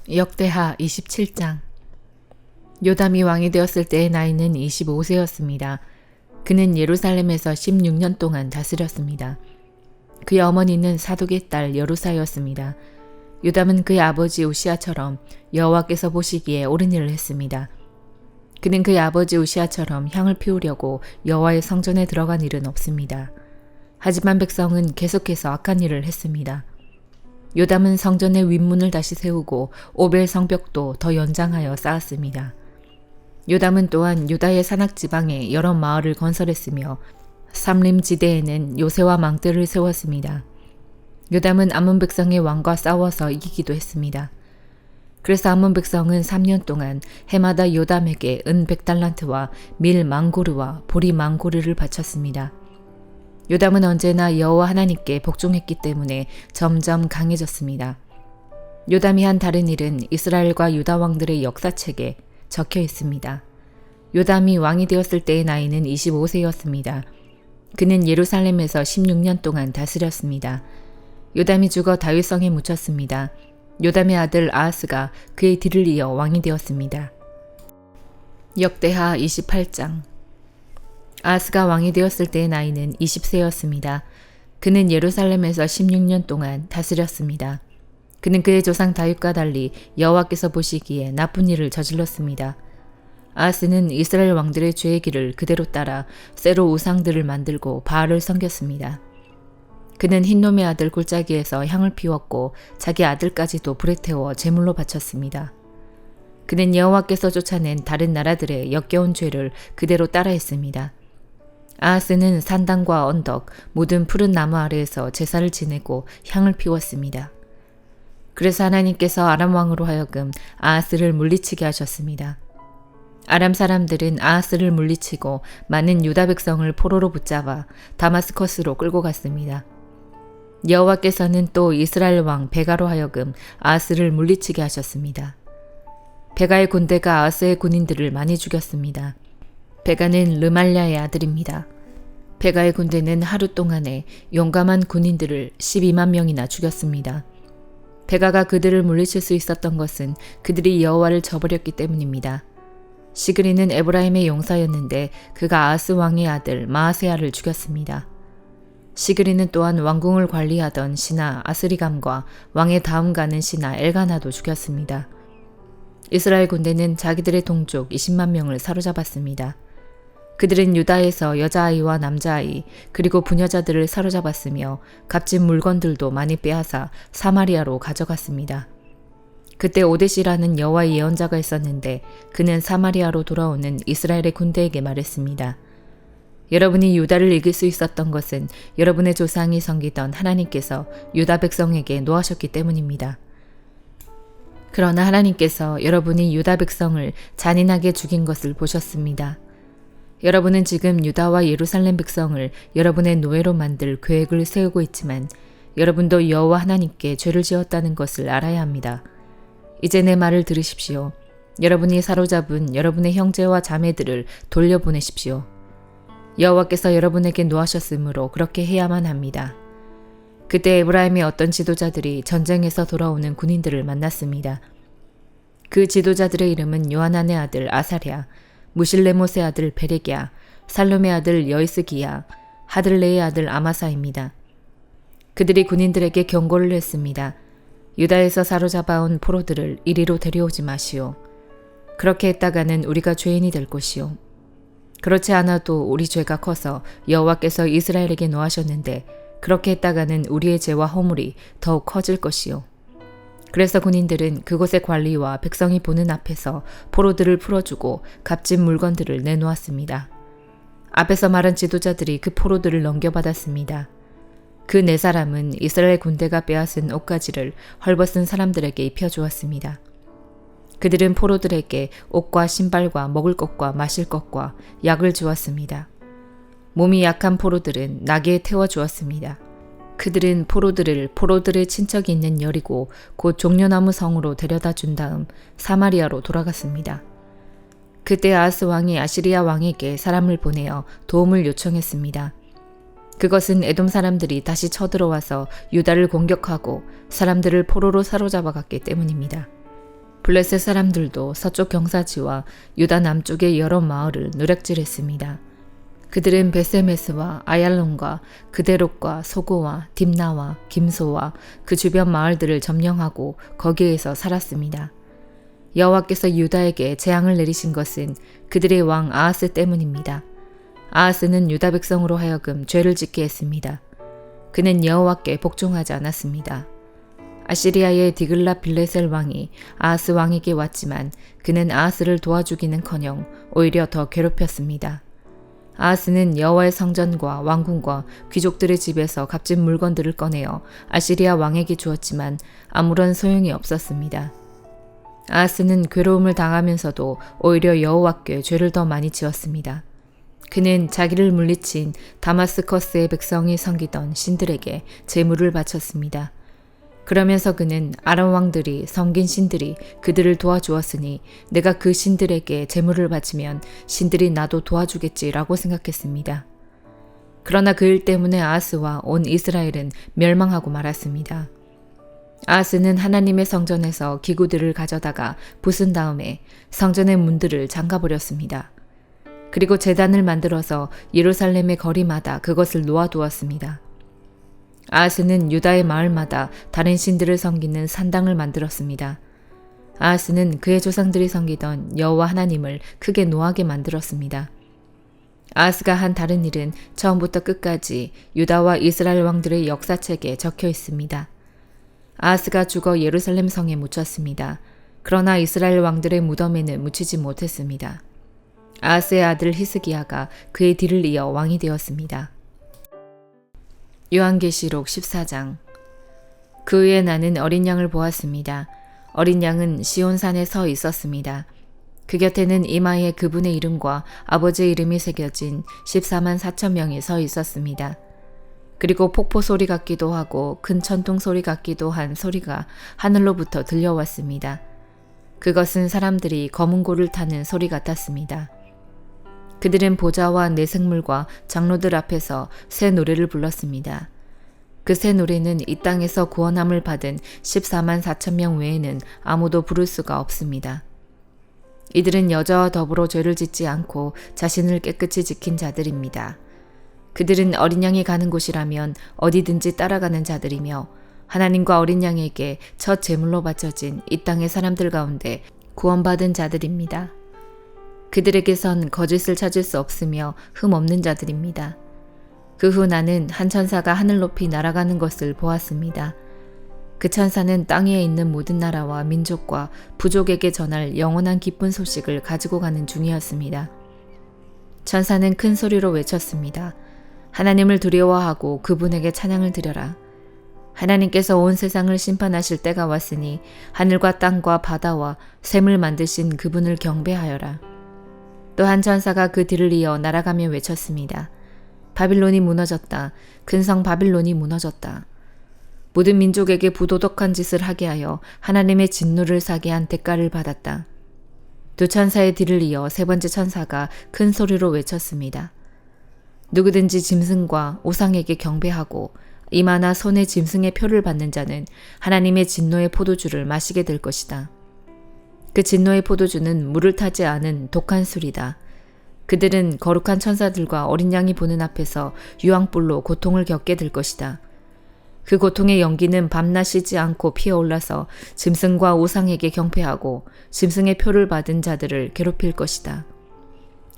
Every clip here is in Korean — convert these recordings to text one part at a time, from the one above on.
역대하 27장. 요담이 왕이 되었을 때의 나이는 25세였습니다. 그는 예루살렘에서 16년 동안 다스렸습니다. 그의 어머니는 사독의 딸 여루사였습니다. 요담은 그의 아버지 우시아처럼 여호와께서 보시기에 옳은 일을 했습니다. 그는 그의 아버지 우시아처럼 향을 피우려고 여호와의 성전에 들어간 일은 없습니다. 하지만 백성은 계속해서 악한 일을 했습니다. 요담은 성전의 윗문을 다시 세우고 오벨 성벽도 더 연장하여 쌓았습니다. 요담은 또한 유다의 산악지방에 여러 마을을 건설했으며 삼림 지대에는 요새와 망대를 세웠습니다. 요담은 암몬 백성의 왕과 싸워서 이기기도 했습니다. 그래서 암몬 백성은 3년 동안 해마다 요담에게 은 100달란트와 밀 망고르와 보리 망고르를 바쳤습니다. 요담은 언제나 여호와 하나님께 복종했기 때문에 점점 강해졌습니다. 요담이 한 다른 일은 이스라엘과 유다 왕들의 역사책에 적혀 있습니다. 요담이 왕이 되었을 때의 나이는 25세였습니다. 그는 예루살렘에서 16년 동안 다스렸습니다. 요담이 죽어 다윗성에 묻혔습니다. 요담의 아들 아하스가 그의 뒤를 이어 왕이 되었습니다. 역대하 28장. 아하스가 왕이 되었을 때의 나이는 20세였습니다. 그는 예루살렘에서 16년 동안 다스렸습니다. 그는 그의 조상 다윗과 달리 여호와께서 보시기에 나쁜 일을 저질렀습니다. 아하스는 이스라엘 왕들의 죄의 길을 그대로 따라 새로 우상들을 만들고 바알을 섬겼습니다. 그는 흰놈의 아들 골짜기에서 향을 피웠고 자기 아들까지도 불에 태워 제물로 바쳤습니다. 그는 여호와께서 쫓아낸 다른 나라들의 역겨운 죄를 그대로 따라했습니다. 아하스는 산당과 언덕, 모든 푸른 나무 아래에서 제사를 지내고 향을 피웠습니다. 그래서 하나님께서 아람 왕으로 하여금 아하스를 물리치게 하셨습니다. 아람 사람들은 아하스를 물리치고 많은 유다 백성을 포로로 붙잡아 다마스커스로 끌고 갔습니다. 여호와께서는 또 이스라엘 왕 베가로 하여금 아하스를 물리치게 하셨습니다. 베가의 군대가 아하스의 군인들을 많이 죽였습니다. 베가는 르말랴의 아들입니다. 베가의 군대는 하루 동안에 용감한 군인들을 12만 명이나 죽였습니다. 베가가 그들을 물리칠 수 있었던 것은 그들이 여호와를 저버렸기 때문입니다. 시그리는 에브라임의 용사였는데 그가 아하스 왕의 아들 마아세아를 죽였습니다. 시그리는 또한 왕궁을 관리하던 신하 아스리감과 왕의 다음 가는 신하 엘가나도 죽였습니다. 이스라엘 군대는 자기들의 동족 20만 명을 사로잡았습니다. 그들은 유다에서 여자아이와 남자아이 그리고 부녀자들을 사로잡았으며 값진 물건들도 많이 빼앗아 사마리아로 가져갔습니다. 그때 오데시라는 여호와의 예언자가 있었는데 그는 사마리아로 돌아오는 이스라엘의 군대에게 말했습니다. 여러분이 유다를 이길 수 있었던 것은 여러분의 조상이 섬기던 하나님께서 유다 백성에게 노하셨기 때문입니다. 그러나 하나님께서 여러분이 유다 백성을 잔인하게 죽인 것을 보셨습니다. 여러분은 지금 유다와 예루살렘 백성을 여러분의 노예로 만들 계획을 세우고 있지만 여러분도 여호와 하나님께 죄를 지었다는 것을 알아야 합니다. 이제 내 말을 들으십시오. 여러분이 사로잡은 여러분의 형제와 자매들을 돌려보내십시오. 여호와께서 여러분에게 노하셨으므로 그렇게 해야만 합니다. 그때 에브라임의 어떤 지도자들이 전쟁에서 돌아오는 군인들을 만났습니다. 그 지도자들의 이름은 요하난의 아들 아사랴, 무실레못의 아들 베레기야, 살룸의 아들 여이스기야, 하들레의 아들 아마사입니다. 그들이 군인들에게 경고를 했습니다. 유다에서 사로잡아온 포로들을 이리로 데려오지 마시오. 그렇게 했다가는 우리가 죄인이 될 것이오. 그렇지 않아도 우리 죄가 커서 여호와께서 이스라엘에게 노하셨는데 그렇게 했다가는 우리의 죄와 허물이 더욱 커질 것이오. 그래서 군인들은 그곳의 관리와 백성이 보는 앞에서 포로들을 풀어주고 값진 물건들을 내놓았습니다. 앞에서 말한 지도자들이 그 포로들을 넘겨받았습니다. 그 네 사람은 이스라엘 군대가 빼앗은 옷가지를 헐벗은 사람들에게 입혀주었습니다. 그들은 포로들에게 옷과 신발과 먹을 것과 마실 것과 약을 주었습니다. 몸이 약한 포로들은 나귀에 태워주었습니다. 그들은 포로들을 포로들의 친척이 있는 여리고 곧 종려나무 성으로 데려다 준 다음 사마리아로 돌아갔습니다. 그때 아하스 왕이 아시리아 왕에게 사람을 보내어 도움을 요청했습니다. 그것은 에돔 사람들이 다시 쳐들어와서 유다를 공격하고 사람들을 포로로 사로잡아 갔기 때문입니다. 블레셋 사람들도 서쪽 경사지와 유다 남쪽의 여러 마을을 누락질했습니다. 그들은 베세메스와 아얄론과 그데롯과 소고와 딥나와 김소와 그 주변 마을들을 점령하고 거기에서 살았습니다. 여호와께서 유다에게 재앙을 내리신 것은 그들의 왕 아하스 때문입니다. 아하스는 유다 백성으로 하여금 죄를 짓게 했습니다. 그는 여호와께 복종하지 않았습니다. 아시리아의 디글라 빌레셀 왕이 아하스 왕에게 왔지만 그는 아하스를 도와주기는커녕 오히려 더 괴롭혔습니다. 아하스는 여호와의 성전과 왕궁과 귀족들의 집에서 값진 물건들을 꺼내어 아시리아 왕에게 주었지만 아무런 소용이 없었습니다. 아하스는 괴로움을 당하면서도 오히려 여호와께 죄를 더 많이 지었습니다. 그는 자기를 물리친 다마스커스의 백성이 섬기던 신들에게 제물을 바쳤습니다. 그러면서 그는 아람 왕들이 섬긴 신들이 그들을 도와주었으니 내가 그 신들에게 제물을 바치면 신들이 나도 도와주겠지라고 생각했습니다. 그러나 그 일 때문에 아하스와 온 이스라엘은 멸망하고 말았습니다. 아하스는 하나님의 성전에서 기구들을 가져다가 부순 다음에 성전의 문들을 잠가버렸습니다. 그리고 제단을 만들어서 예루살렘의 거리마다 그것을 놓아두었습니다. 아하스는 유다의 마을마다 다른 신들을 섬기는 산당을 만들었습니다. 아하스는 그의 조상들이 섬기던 여호와 하나님을 크게 노하게 만들었습니다. 아하스가 한 다른 일은 처음부터 끝까지 유다와 이스라엘 왕들의 역사책에 적혀 있습니다. 아하스가 죽어 예루살렘 성에 묻혔습니다. 그러나 이스라엘 왕들의 무덤에는 묻히지 못했습니다. 아하스의 아들 히스기야가 그의 뒤를 이어 왕이 되었습니다. 요한계시록 14장. 그 후에 나는 어린 양을 보았습니다. 어린 양은 시온산에 서 있었습니다. 그 곁에는 이마에 그분의 이름과 아버지의 이름이 새겨진 14만 4천 명이 서 있었습니다. 그리고 폭포 소리 같기도 하고 큰 천둥 소리 같기도 한 소리가 하늘로부터 들려왔습니다. 그것은 사람들이 검은 고를 타는 소리 같았습니다. 그들은 보좌와 내생물과 장로들 앞에서 새 노래를 불렀습니다. 그 새 노래는 이 땅에서 구원함을 받은 14만 4천 명 외에는 아무도 부를 수가 없습니다. 이들은 여자와 더불어 죄를 짓지 않고 자신을 깨끗이 지킨 자들입니다. 그들은 어린 양이 가는 곳이라면 어디든지 따라가는 자들이며 하나님과 어린 양에게 첫 제물로 바쳐진 이 땅의 사람들 가운데 구원받은 자들입니다. 그들에게선 거짓을 찾을 수 없으며 흠 없는 자들입니다. 그 후 나는 한 천사가 하늘 높이 날아가는 것을 보았습니다. 그 천사는 땅 위에 있는 모든 나라와 민족과 부족에게 전할 영원한 기쁜 소식을 가지고 가는 중이었습니다. 천사는 큰 소리로 외쳤습니다. 하나님을 두려워하고 그분에게 찬양을 드려라. 하나님께서 온 세상을 심판하실 때가 왔으니 하늘과 땅과 바다와 샘을 만드신 그분을 경배하여라. 또 한 천사가 그 뒤를 이어 날아가며 외쳤습니다. 바빌론이 무너졌다. 근성 바빌론이 무너졌다. 모든 민족에게 부도덕한 짓을 하게 하여 하나님의 진노를 사게 한 대가를 받았다. 두 천사의 뒤를 이어 세 번째 천사가 큰 소리로 외쳤습니다. 누구든지 짐승과 우상에게 경배하고 이마나 손에 짐승의 표를 받는 자는 하나님의 진노의 포도주를 마시게 될 것이다. 그 진노의 포도주는 물을 타지 않은 독한 술이다. 그들은 거룩한 천사들과 어린 양이 보는 앞에서 유황불로 고통을 겪게 될 것이다. 그 고통의 연기는 밤낮 쉬지 않고 피어올라서 짐승과 우상에게 경배하고 짐승의 표를 받은 자들을 괴롭힐 것이다.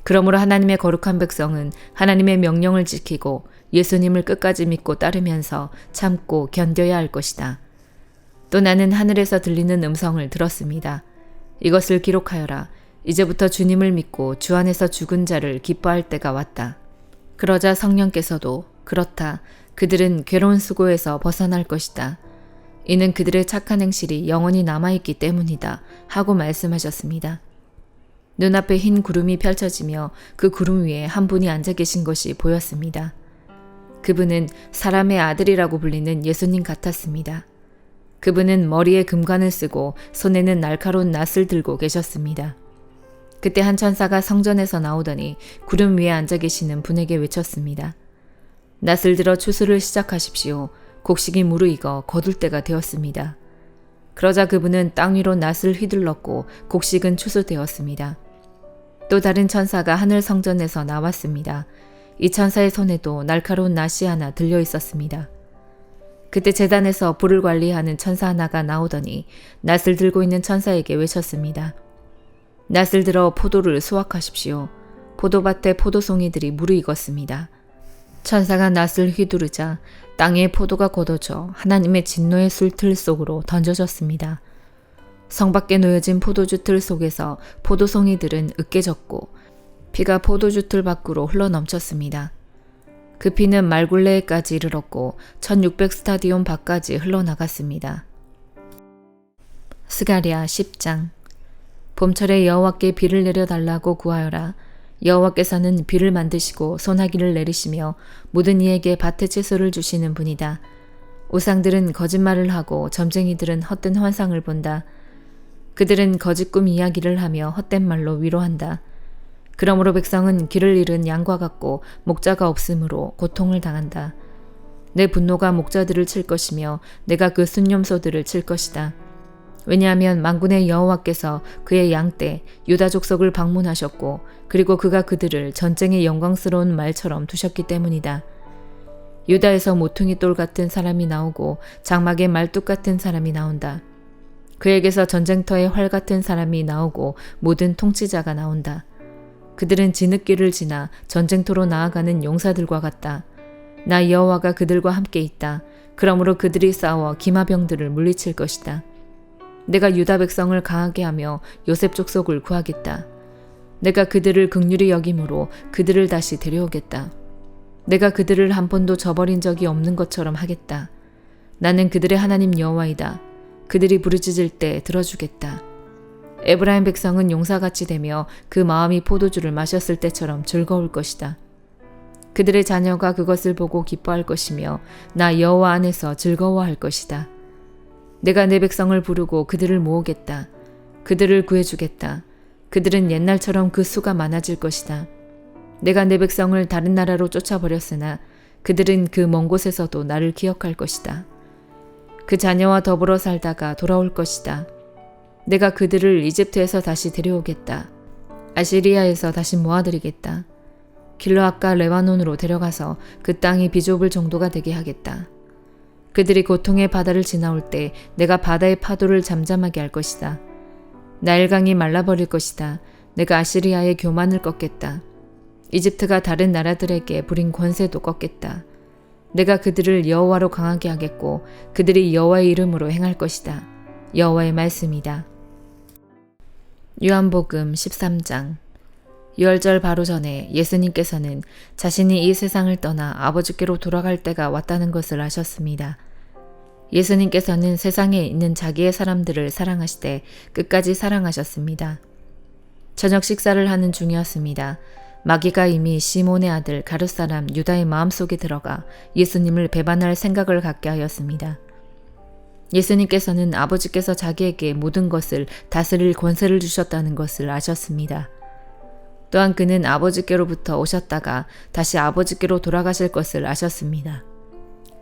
그러므로 하나님의 거룩한 백성은 하나님의 명령을 지키고 예수님을 끝까지 믿고 따르면서 참고 견뎌야 할 것이다. 또 나는 하늘에서 들리는 음성을 들었습니다. 이것을 기록하여라. 이제부터 주님을 믿고 주 안에서 죽은 자를 기뻐할 때가 왔다. 그러자 성령께서도 그렇다. 그들은 괴로운 수고에서 벗어날 것이다. 이는 그들의 착한 행실이 영원히 남아있기 때문이다. 하고 말씀하셨습니다. 눈앞에 흰 구름이 펼쳐지며 그 구름 위에 한 분이 앉아 계신 것이 보였습니다. 그분은 사람의 아들이라고 불리는 예수님 같았습니다. 그분은 머리에 금관을 쓰고 손에는 날카로운 낫을 들고 계셨습니다. 그때 한 천사가 성전에서 나오더니 구름 위에 앉아 계시는 분에게 외쳤습니다. 낫을 들어 추수를 시작하십시오. 곡식이 무르익어 거둘 때가 되었습니다. 그러자 그분은 땅 위로 낫을 휘둘렀고 곡식은 추수되었습니다. 또 다른 천사가 하늘 성전에서 나왔습니다. 이 천사의 손에도 날카로운 낫이 하나 들려 있었습니다. 그때 제단에서 불을 관리하는 천사 하나가 나오더니 낫을 들고 있는 천사에게 외쳤습니다. 낫을 들어 포도를 수확하십시오. 포도밭에 포도송이들이 무르익었습니다. 천사가 낫을 휘두르자 땅에 포도가 걷어져 하나님의 진노의 술틀 속으로 던져졌습니다. 성 밖에 놓여진 포도주 틀 속에서 포도송이들은 으깨졌고 피가 포도주 틀 밖으로 흘러넘쳤습니다. 그 피는 말굴레에까지 이르렀고 1600 스타디온 밖까지 흘러나갔습니다. 스가랴 10장. 봄철에 여호와께 비를 내려달라고 구하여라. 여호와께서는 비를 만드시고 소나기를 내리시며 모든 이에게 밭의 채소를 주시는 분이다. 우상들은 거짓말을 하고 점쟁이들은 헛된 환상을 본다. 그들은 거짓 꿈 이야기를 하며 헛된 말로 위로한다. 그러므로 백성은 길을 잃은 양과 같고 목자가 없으므로 고통을 당한다. 내 분노가 목자들을 칠 것이며 내가 그 순념소들을 칠 것이다. 왜냐하면 만군의 여호와께서 그의 양떼 유다 족속을 방문하셨고 그리고 그가 그들을 전쟁의 영광스러운 말처럼 두셨기 때문이다. 유다에서 모퉁이 돌 같은 사람이 나오고 장막의 말뚝 같은 사람이 나온다. 그에게서 전쟁터의 활 같은 사람이 나오고 모든 통치자가 나온다. 그들은 진흙길을 지나 전쟁터로 나아가는 용사들과 같다. 나 여호와가 그들과 함께 있다. 그러므로 그들이 싸워 기마병들을 물리칠 것이다. 내가 유다 백성을 강하게 하며 요셉 족속을 구하겠다. 내가 그들을 긍휼히 여김으로 그들을 다시 데려오겠다. 내가 그들을 한 번도 저버린 적이 없는 것처럼 하겠다. 나는 그들의 하나님 여호와이다. 그들이 부르짖을 때 들어주겠다. 에브라임 백성은 용사같이 되며 그 마음이 포도주를 마셨을 때처럼 즐거울 것이다. 그들의 자녀가 그것을 보고 기뻐할 것이며 나 여호와 안에서 즐거워할 것이다. 내가 내 백성을 부르고 그들을 모으겠다. 그들을 구해주겠다. 그들은 옛날처럼 그 수가 많아질 것이다. 내가 내 백성을 다른 나라로 쫓아버렸으나 그들은 그 먼 곳에서도 나를 기억할 것이다. 그 자녀와 더불어 살다가 돌아올 것이다. 내가 그들을 이집트에서 다시 데려오겠다. 아시리아에서 다시 모아들이겠다. 길르앗과 레바논으로 데려가서 그 땅이 비좁을 정도가 되게 하겠다. 그들이 고통의 바다를 지나올 때 내가 바다의 파도를 잠잠하게 할 것이다. 나일강이 말라버릴 것이다. 내가 아시리아의 교만을 꺾겠다. 이집트가 다른 나라들에게 부린 권세도 꺾겠다. 내가 그들을 여호와로 강하게 하겠고 그들이 여호와의 이름으로 행할 것이다. 여호와의 말씀이다. 요한복음 13장. 유월절 바로 전에 예수님께서는 자신이 이 세상을 떠나 아버지께로 돌아갈 때가 왔다는 것을 아셨습니다. 예수님께서는 세상에 있는 자기의 사람들을 사랑하시되 끝까지 사랑하셨습니다. 저녁 식사를 하는 중이었습니다. 마귀가 이미 시몬의 아들 가룟사람 유다의 마음속에 들어가 예수님을 배반할 생각을 갖게 하였습니다. 예수님께서는 아버지께서 자기에게 모든 것을 다스릴 권세를 주셨다는 것을 아셨습니다. 또한 그는 아버지께로부터 오셨다가 다시 아버지께로 돌아가실 것을 아셨습니다.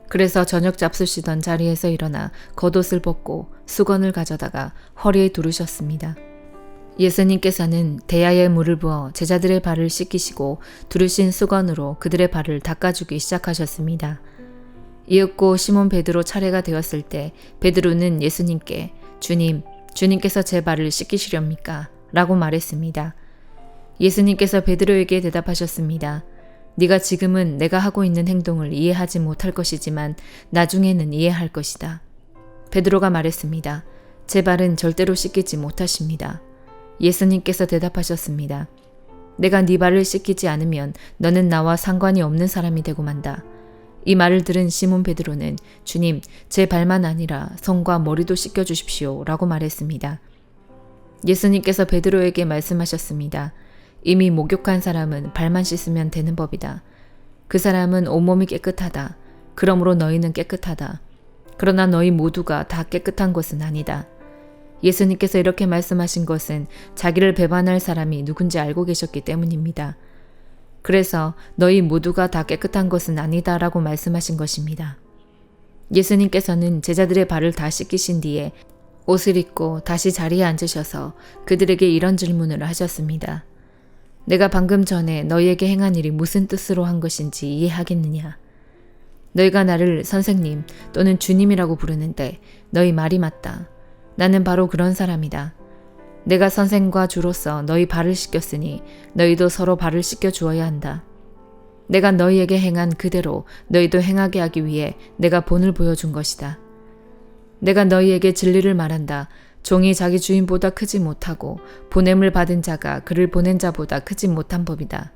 그래서 저녁 잡수시던 자리에서 일어나 겉옷을 벗고 수건을 가져다가 허리에 두르셨습니다. 예수님께서는 대야에 물을 부어 제자들의 발을 씻기시고 두르신 수건으로 그들의 발을 닦아주기 시작하셨습니다. 이윽고 시몬 베드로 차례가 되었을 때 베드로는 예수님께 주님께서 제 발을 씻기시렵니까? 라고 말했습니다. 예수님께서 베드로에게 대답하셨습니다. 네가 지금은 내가 하고 있는 행동을 이해하지 못할 것이지만 나중에는 이해할 것이다. 베드로가 말했습니다. 제 발은 절대로 씻기지 못하십니다. 예수님께서 대답하셨습니다. 내가 네 발을 씻기지 않으면 너는 나와 상관이 없는 사람이 되고 만다. 이 말을 들은 시몬 베드로는 주님, 제 발만 아니라 손과 머리도 씻겨주십시오 라고 말했습니다. 예수님께서 베드로에게 말씀하셨습니다. 이미 목욕한 사람은 발만 씻으면 되는 법이다. 그 사람은 온몸이 깨끗하다. 그러므로 너희는 깨끗하다. 그러나 너희 모두가 다 깨끗한 것은 아니다. 예수님께서 이렇게 말씀하신 것은 자기를 배반할 사람이 누군지 알고 계셨기 때문입니다. 그래서 너희 모두가 다 깨끗한 것은 아니다 라고 말씀하신 것입니다. 예수님께서는 제자들의 발을 다 씻기신 뒤에 옷을 입고 다시 자리에 앉으셔서 그들에게 이런 질문을 하셨습니다. 내가 방금 전에 너희에게 행한 일이 무슨 뜻으로 한 것인지 이해하겠느냐? 너희가 나를 선생님 또는 주님이라고 부르는데 너희 말이 맞다. 나는 바로 그런 사람이다. 내가 선생과 주로서 너희 발을 씻겼으니 너희도 서로 발을 씻겨 주어야 한다. 내가 너희에게 행한 그대로 너희도 행하게 하기 위해 내가 본을 보여준 것이다. 내가 너희에게 진리를 말한다. 종이 자기 주인보다 크지 못하고 보냄을 받은 자가 그를 보낸 자보다 크지 못한 법이다.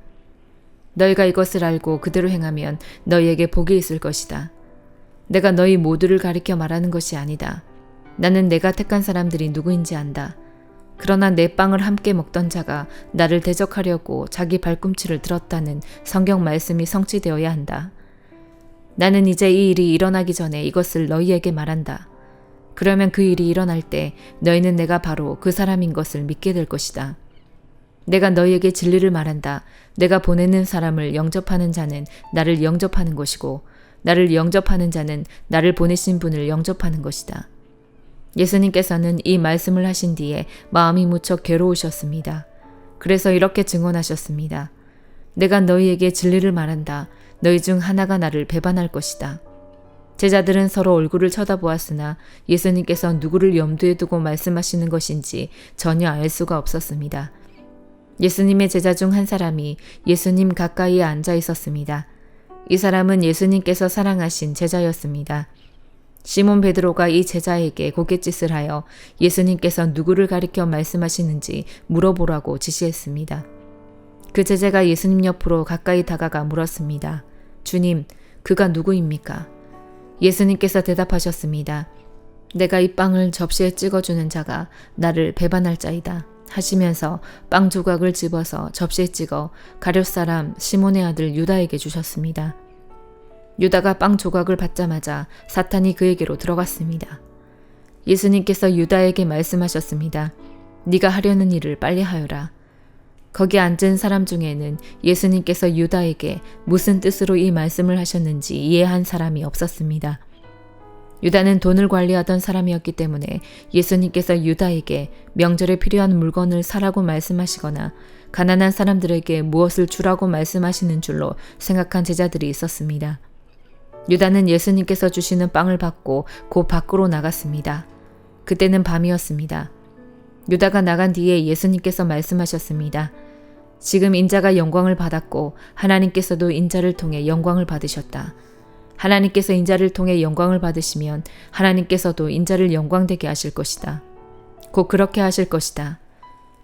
너희가 이것을 알고 그대로 행하면 너희에게 복이 있을 것이다. 내가 너희 모두를 가리켜 말하는 것이 아니다. 나는 내가 택한 사람들이 누구인지 안다. 그러나 내 빵을 함께 먹던 자가 나를 대적하려고 자기 발꿈치를 들었다는 성경 말씀이 성취되어야 한다. 나는 이제 이 일이 일어나기 전에 이것을 너희에게 말한다. 그러면 그 일이 일어날 때 너희는 내가 바로 그 사람인 것을 믿게 될 것이다. 내가 너희에게 진리를 말한다. 내가 보내는 사람을 영접하는 자는 나를 영접하는 것이고 나를 영접하는 자는 나를 보내신 분을 영접하는 것이다. 예수님께서는 이 말씀을 하신 뒤에 마음이 무척 괴로우셨습니다. 그래서 이렇게 증언하셨습니다. 내가 너희에게 진리를 말한다. 너희 중 하나가 나를 배반할 것이다. 제자들은 서로 얼굴을 쳐다보았으나 예수님께서 누구를 염두에 두고 말씀하시는 것인지 전혀 알 수가 없었습니다. 예수님의 제자 중 한 사람이 예수님 가까이에 앉아 있었습니다. 이 사람은 예수님께서 사랑하신 제자였습니다. 시몬 베드로가 이 제자에게 고갯짓을 하여 예수님께서 누구를 가리켜 말씀하시는지 물어보라고 지시했습니다. 그 제자가 예수님 옆으로 가까이 다가가 물었습니다. 주님, 그가 누구입니까? 예수님께서 대답하셨습니다. 내가 이 빵을 접시에 찍어주는 자가 나를 배반할 자이다 하시면서 빵 조각을 집어서 접시에 찍어 가룟 사람 시몬의 아들 유다에게 주셨습니다. 유다가 빵 조각을 받자마자 사탄이 그에게로 들어갔습니다. 예수님께서 유다에게 말씀하셨습니다. 네가 하려는 일을 빨리 하여라. 거기 앉은 사람 중에는 예수님께서 유다에게 무슨 뜻으로 이 말씀을 하셨는지 이해한 사람이 없었습니다. 유다는 돈을 관리하던 사람이었기 때문에 예수님께서 유다에게 명절에 필요한 물건을 사라고 말씀하시거나 가난한 사람들에게 무엇을 주라고 말씀하시는 줄로 생각한 제자들이 있었습니다. 유다는 예수님께서 주시는 빵을 받고 곧 밖으로 나갔습니다. 그때는 밤이었습니다. 유다가 나간 뒤에 예수님께서 말씀하셨습니다. 지금 인자가 영광을 받았고 하나님께서도 인자를 통해 영광을 받으셨다. 하나님께서 인자를 통해 영광을 받으시면 하나님께서도 인자를 영광되게 하실 것이다. 곧 그렇게 하실 것이다.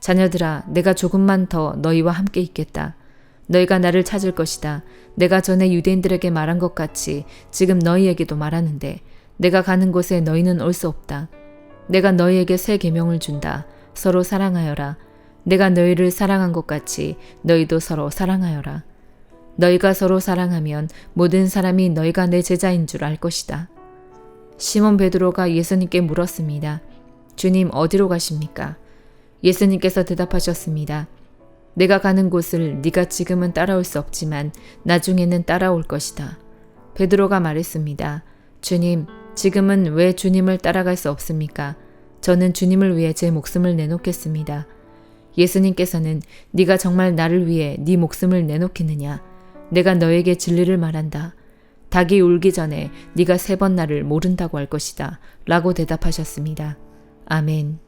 자녀들아, 내가 조금만 더 너희와 함께 있겠다. 너희가 나를 찾을 것이다. 내가 전에 유대인들에게 말한 것 같이 지금 너희에게도 말하는데 내가 가는 곳에 너희는 올 수 없다. 내가 너희에게 새 계명을 준다. 서로 사랑하여라. 내가 너희를 사랑한 것 같이 너희도 서로 사랑하여라. 너희가 서로 사랑하면 모든 사람이 너희가 내 제자인 줄 알 것이다. 시몬 베드로가 예수님께 물었습니다. 주님, 어디로 가십니까? 예수님께서 대답하셨습니다. 내가 가는 곳을 네가 지금은 따라올 수 없지만 나중에는 따라올 것이다. 베드로가 말했습니다. 주님, 지금은 왜 주님을 따라갈 수 없습니까? 저는 주님을 위해 제 목숨을 내놓겠습니다. 예수님께서는 네가 정말 나를 위해 네 목숨을 내놓겠느냐? 내가 너에게 진리를 말한다. 닭이 울기 전에 네가 3번 나를 모른다고 할 것이다. 라고 대답하셨습니다. 아멘.